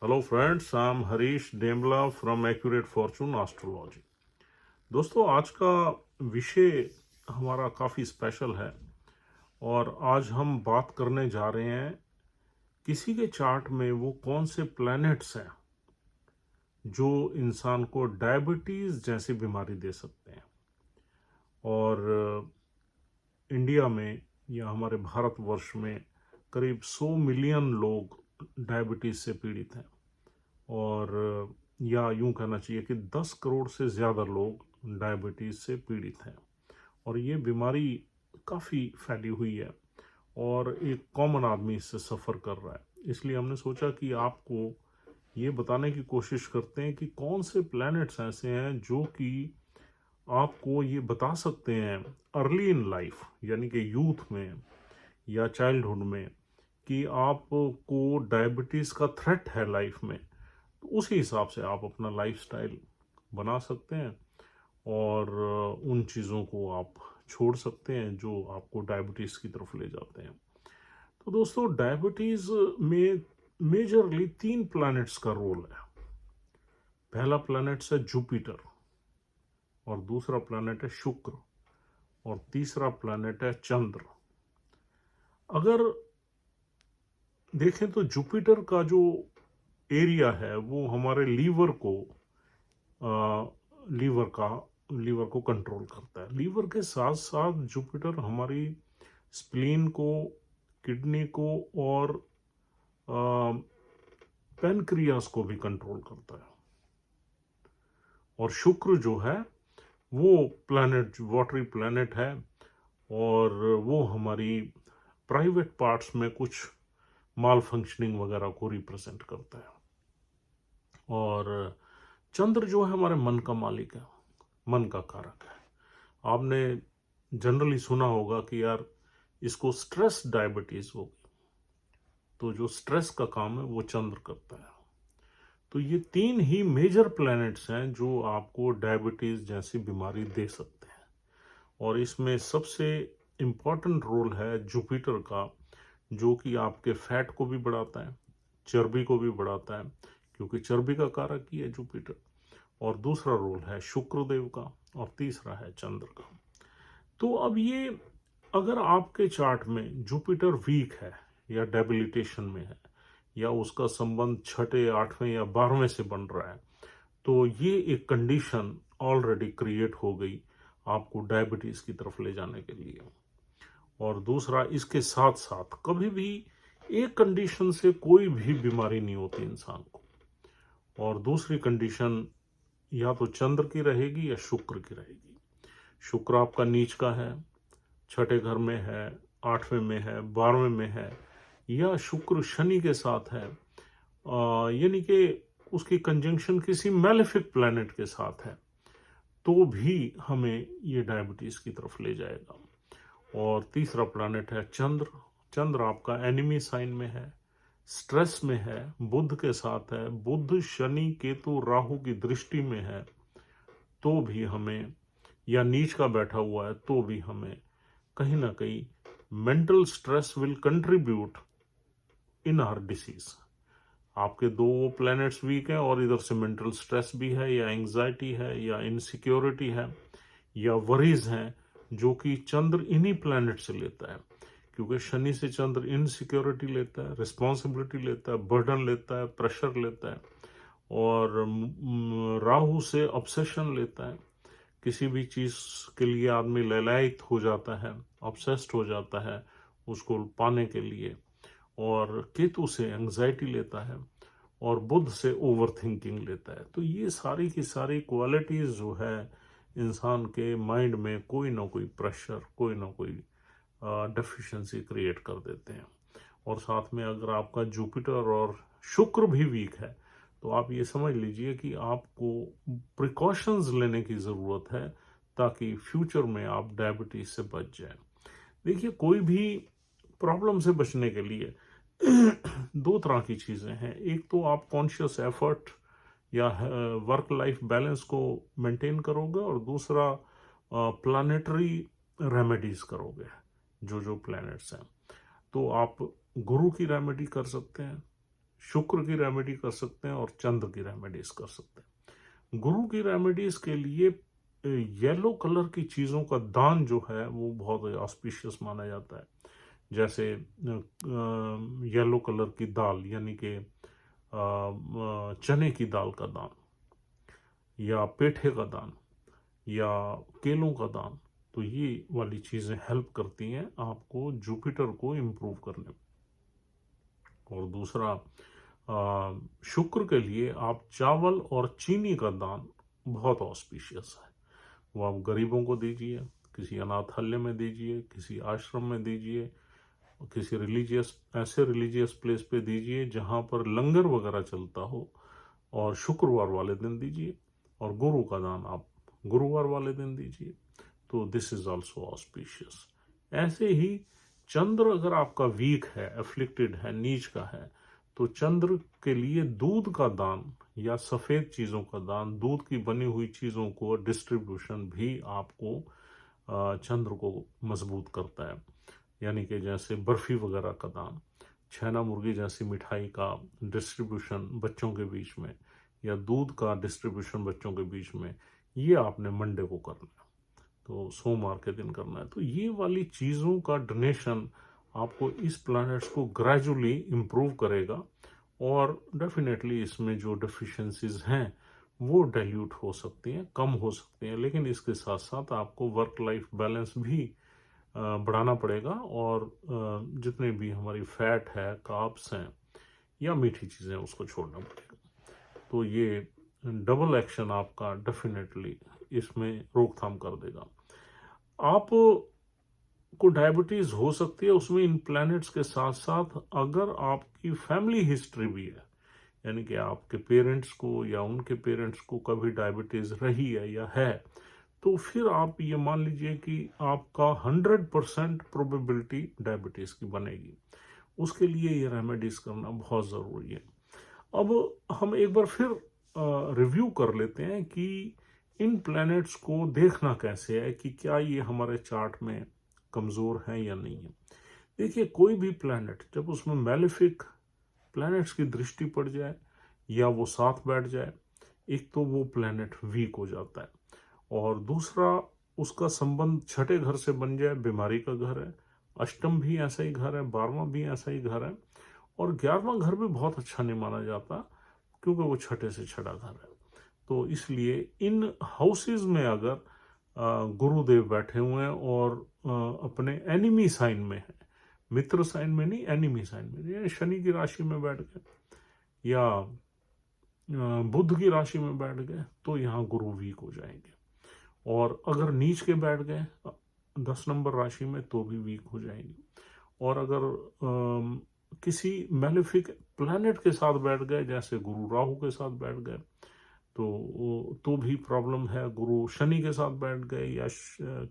Hello friends, I am Harish Demla from accurate fortune astrology. दोस्तों, आज का विषय हमारा काफ़ी स्पेशल है और आज हम बात करने जा रहे हैं किसी के चार्ट में वो कौन से प्लैनेट्स हैं जो इंसान को डायबिटीज़ जैसी बीमारी दे सकते हैं। और इंडिया में या हमारे भारतवर्ष में करीब 100 मिलियन लोग डायबिटीज़ से पीड़ित हैं और या यूं कहना चाहिए कि 10 करोड़ से ज़्यादा लोग डायबिटीज़ से पीड़ित हैं और ये बीमारी काफ़ी फैली हुई है और एक कॉमन आदमी इससे सफ़र कर रहा है। इसलिए हमने सोचा कि आपको ये बताने की कोशिश करते हैं कि कौन से प्लैनेट्स ऐसे हैं जो कि आपको ये बता सकते हैं अर्ली इन लाइफ, यानी कि यूथ में या चाइल्डहुड में, कि आपको डायबिटीज़ का थ्रेट है लाइफ में। तो उसी हिसाब से आप अपना लाइफस्टाइल बना सकते हैं और उन चीज़ों को आप छोड़ सकते हैं जो आपको डायबिटीज़ की तरफ ले जाते हैं। तो दोस्तों, डायबिटीज़ में मेजरली 3 प्लैनेट्स का रोल है। पहला प्लैनेट है जुपिटर, और दूसरा प्लैनेट है शुक्र, और तीसरा प्लैनेट है चंद्र। अगर देखें तो जुपिटर का जो एरिया है वो हमारे लीवर को कंट्रोल करता है। लीवर के साथ साथ जुपिटर हमारी स्प्लीन को, किडनी को और पैनक्रियास को भी कंट्रोल करता है। और शुक्र जो है वो प्लैनेट, वाटरी प्लैनेट है, और वो हमारी प्राइवेट पार्ट्स में कुछ माल फंक्शनिंग वगैरह को रिप्रेजेंट करता है। और चंद्र जो है हमारे मन का मालिक है, मन का कारक है। आपने जनरली सुना होगा कि यार इसको स्ट्रेस डायबिटीज होगी, तो जो स्ट्रेस का काम है वो चंद्र करता है। तो ये 3 ही मेजर प्लैनेट्स हैं जो आपको डायबिटीज जैसी बीमारी दे सकते हैं। और इसमें सबसे इम्पॉर्टेंट रोल है जुपिटर का, जो कि आपके फैट को भी बढ़ाता है, चर्बी को भी बढ़ाता है, क्योंकि चर्बी का कारक ही है जुपिटर। और दूसरा रोल है शुक्रदेव का, और तीसरा है चंद्र का। तो अब ये, अगर आपके चार्ट में जुपिटर वीक है या डेबिलिटेशन में है या उसका संबंध 6, 8वें या 12वें से बन रहा है, तो ये एक कंडीशन ऑलरेडी क्रिएट हो गई आपको डायबिटीज की तरफ ले जाने के लिए। और दूसरा, इसके साथ साथ कभी भी एक कंडीशन से कोई भी बीमारी नहीं होती इंसान को, और दूसरी कंडीशन या तो चंद्र की रहेगी या शुक्र की रहेगी। शुक्र आपका नीच का है, 6ठे घर में है, 8वें में है, 12वें में है, या शुक्र शनि के साथ है, यानी कि उसकी कंजंक्शन किसी मैलेफिक प्लैनेट के साथ है, तो भी हमें ये डायबिटीज की तरफ ले जाएगा। और तीसरा प्लैनेट है चंद्र। चंद्र आपका एनिमी साइन में है, स्ट्रेस में है, बुध के साथ है, बुध शनि केतु राहु की दृष्टि में है, तो भी हमें, या नीच का बैठा हुआ है तो भी हमें कहीं ना कहीं mental stress will contribute in our disease. आपके 2 प्लैनेट्स वीक हैं और इधर से मेंटल स्ट्रेस भी है, या एंग्जाइटी है, या इनसिक्योरिटी है, या वरीज हैं, जो कि चंद्र इन्हीं प्लैनेट से लेता है। क्योंकि शनि से चंद्र इनसिक्योरिटी लेता है, रिस्पॉन्सिबिलिटी लेता है, बर्डन लेता है, प्रेशर लेता है। और राहु से ऑब्सेशन लेता है, किसी भी चीज़ के लिए आदमी ललायित हो जाता है, ऑब्सेस्ड हो जाता है उसको पाने के लिए। और केतु से एंग्जाइटी लेता है, और बुध से ओवर थिंकिंग लेता है। तो ये सारी की सारी क्वालिटीज़ जो है इंसान के माइंड में कोई ना कोई प्रेशर, कोई ना कोई डेफिशिएंसी क्रिएट कर देते हैं। और साथ में अगर आपका जुपिटर और शुक्र भी वीक है, तो आप ये समझ लीजिए कि आपको प्रिकॉशंस लेने की ज़रूरत है ताकि फ्यूचर में आप डायबिटीज से बच जाएं। देखिए, कोई भी प्रॉब्लम से बचने के लिए 2 तरह की चीज़ें हैं। एक तो आप कॉन्शियस एफर्ट या वर्क लाइफ बैलेंस को मेंटेन करोगे, और दूसरा प्लानिटरी रेमेडीज करोगे, जो जो प्लैनेट्स हैं। तो आप गुरु की रेमेडी कर सकते हैं, शुक्र की रेमेडी कर सकते हैं और चंद्र की रेमेडीज कर सकते हैं। गुरु की रेमेडीज के लिए येलो कलर की चीज़ों का दान जो है वो बहुत ऑस्पिशियस माना जाता है। जैसे येलो कलर की दाल यानी कि चने की दाल का दान, या पेठे का दान, या केलों का दान। तो ये वाली चीज़ें हेल्प करती हैं आपको जुपिटर को इम्प्रूव करने में। और दूसरा, शुक्र के लिए आप चावल और चीनी का दान बहुत ऑस्पिशियस है। वो आप गरीबों को दीजिए, किसी अनाथालय में दीजिए, किसी आश्रम में दीजिए, किसी ऐसे रिलीजियस प्लेस पे दीजिए जहाँ पर लंगर वगैरह चलता हो, और शुक्रवार वाले दिन दीजिए। और गुरु का दान आप गुरुवार वाले दिन दीजिए। तो दिस इज ऑल्सो ऑस्पिशियस। ऐसे ही चंद्र अगर आपका वीक है, अफ्लिक्टेड है, नीच का है, तो चंद्र के लिए दूध का दान या सफ़ेद चीज़ों का दान, दूध की बनी हुई चीज़ों को डिस्ट्रीब्यूशन भी आपको चंद्र को मजबूत करता है। यानी कि जैसे बर्फ़ी वगैरह का दान, छेना मुर्गी जैसी मिठाई का डिस्ट्रीब्यूशन बच्चों के बीच में, या दूध का डिस्ट्रीब्यूशन बच्चों के बीच में, ये आपने मंडे को करना है, तो सोमवार के दिन करना है। तो ये वाली चीज़ों का डोनेशन आपको इस प्लैनेट्स को ग्रेजुअली इम्प्रूव करेगा, और डेफिनेटली इसमें जो डेफिशिएंसीज हैं वो डाइल्यूट हो सकती हैं, कम हो सकती हैं। लेकिन इसके साथ साथ आपको वर्क लाइफ बैलेंस भी बढ़ाना पड़ेगा, और जितने भी हमारी फैट है, कार्ब्स हैं, या मीठी चीज़ें, उसको छोड़ना पड़ेगा। तो ये डबल एक्शन आपका डेफिनेटली इसमें रोकथाम कर देगा। आप को डायबिटीज हो सकती है, उसमें इन प्लैनेट्स के साथ साथ अगर आपकी फैमिली हिस्ट्री भी है, यानी कि आपके पेरेंट्स को या उनके पेरेंट्स को कभी डायबिटीज रही है या है, तो फिर आप ये मान लीजिए कि आपका 100% प्रोबेबिलिटी डायबिटीज की बनेगी। उसके लिए ये रेमेडीज करना बहुत ज़रूरी है। अब हम एक बार फिर रिव्यू कर लेते हैं कि इन प्लैनेट्स को देखना कैसे है, कि क्या ये हमारे चार्ट में कमज़ोर हैं या नहीं है। देखिए, कोई भी प्लैनेट जब उसमें मैलेफिक प्लैनेट्स की दृष्टि पड़ जाए या वो साथ बैठ जाए, एक तो वो प्लैनेट वीक हो जाता है, और दूसरा उसका संबंध छठे घर से बन जाए, बीमारी का घर है। अष्टम भी ऐसा ही घर है, 12वां भी ऐसा ही घर है, और 11वां घर भी बहुत अच्छा नहीं माना जाता क्योंकि वो छठे से छठा घर है। तो इसलिए इन हाउसेज में अगर गुरुदेव बैठे हुए हैं और अपने एनिमी साइन में है, मित्र साइन में नहीं, एनिमी साइन में, शनि की राशि में बैठ गए या बुध की राशि में बैठ गए, तो यहाँ गुरु वीक हो जाएंगे। और अगर नीच के बैठ गए 10 नंबर राशि में, तो भी वीक हो जाएंगे। और अगर किसी मैलेफिक प्लैनेट के साथ बैठ गए, जैसे गुरु राहु के साथ बैठ गए, तो भी प्रॉब्लम है। गुरु शनि के साथ बैठ गए, या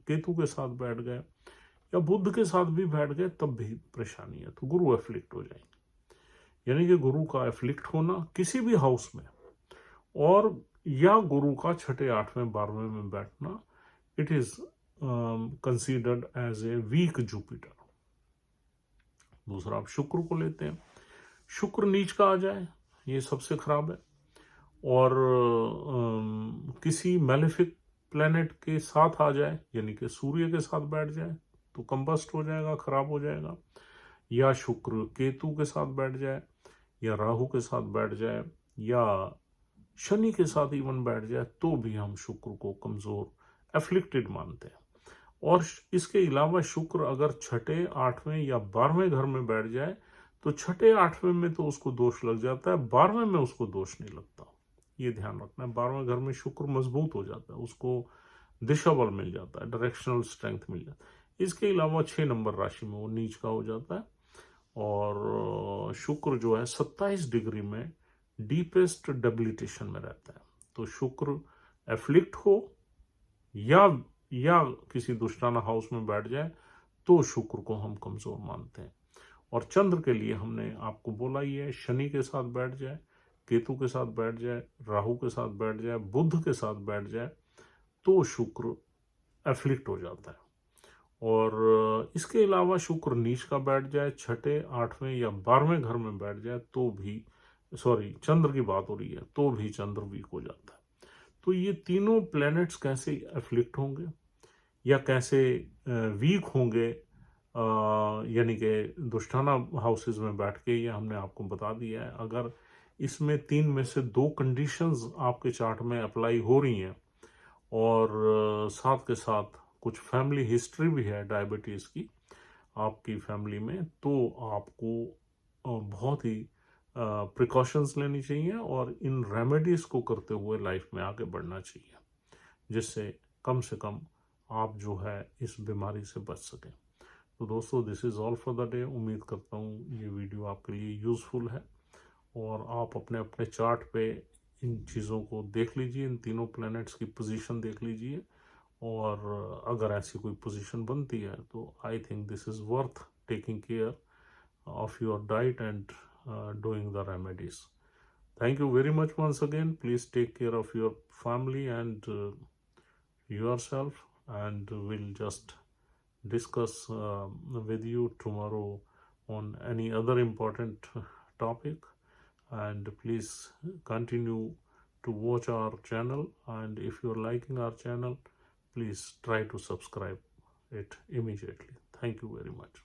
केतु के साथ बैठ गए, या बुध के साथ भी बैठ गए, तब भी परेशानी है। तो गुरु एफ्लिक्ट हो जाएंगे। यानी कि गुरु का एफ्लिक्ट होना किसी भी हाउस में, और या गुरु का छठे, 8वें, 12वें में बैठना, it is considered as a weak Jupiter. दूसरा, आप शुक्र को लेते हैं। शुक्र नीच का आ जाए, ये सबसे खराब है। और किसी मैलेफिक प्लैनेट के साथ आ जाए, यानी कि सूर्य के साथ बैठ जाए, तो कंबस्ट हो जाएगा, खराब हो जाएगा। या शुक्र केतु के साथ बैठ जाए, या राहु के साथ बैठ जाए, या शनि के साथ इवन बैठ जाए, तो भी हम शुक्र को कमजोर, एफ्लिक्टेड मानते हैं। और इसके अलावा शुक्र अगर छठे, 8वें या 12वें घर में बैठ जाए, तो छठे, 8वें में तो उसको दोष लग जाता है, 12वें में उसको दोष नहीं लगता। ये ध्यान रखना है। 12वें घर में शुक्र मजबूत हो जाता है, उसको दिशा बल मिल जाता है, डायरेक्शनल स्ट्रेंथ मिल जाता है। इसके अलावा 6 नंबर राशि में वो नीच का हो जाता है, और शुक्र जो है 27 डिग्री में डीपेस्ट डेबिलिटेशन में रहता है। तो शुक्र एफ्लिक्ट हो या किसी दुष्टाना हाउस में बैठ जाए, तो शुक्र को हम कमजोर मानते हैं। और चंद्र के लिए हमने आपको बोला ही है, शनि के साथ बैठ जाए, केतु के साथ बैठ जाए, राहु के साथ बैठ जाए, बुध के साथ बैठ जाए, तो शुक्र एफ्लिक्ट हो जाता है। और इसके अलावा शुक्र नीच का बैठ जाए, छठे, 8वें या 12वें घर में बैठ जाए, तो भी सॉरी चंद्र की बात हो रही है तो भी चंद्र वीक हो जाता है। तो ये तीनों प्लैनेट्स कैसे अफ्लिक्ट होंगे या कैसे वीक होंगे, यानी कि दुष्टाना हाउसेज में बैठ के, ये हमने आपको बता दिया है। अगर इसमें तीन में से दो कंडीशंस आपके चार्ट में अप्लाई हो रही हैं और साथ के साथ कुछ फैमिली हिस्ट्री भी है डायबिटीज़ की आपकी फैमिली में, तो आपको बहुत ही प्रिकॉशंस लेनी चाहिए और इन रेमेडीज़ को करते हुए लाइफ में आगे बढ़ना चाहिए, जिससे से कम आप जो है इस बीमारी से बच सकें। तो दोस्तों, this is all for the day. उम्मीद करता हूँ ये वीडियो आपके लिए यूज़फुल है और आप अपने अपने चार्ट पे इन चीज़ों को देख लीजिए, इन तीनों प्लैनेट्स की पोजीशन देख लीजिए और अगर ऐसी कोई पोजीशन बनती है तो I think this is worth taking care of your diet and doing the remedies. Thank you very much once again. Please take care of your family and yourself, and we'll just discuss with you tomorrow on any other important topic. And please continue to watch our channel, and if you're liking our channel, please try to subscribe it immediately. Thank you very much.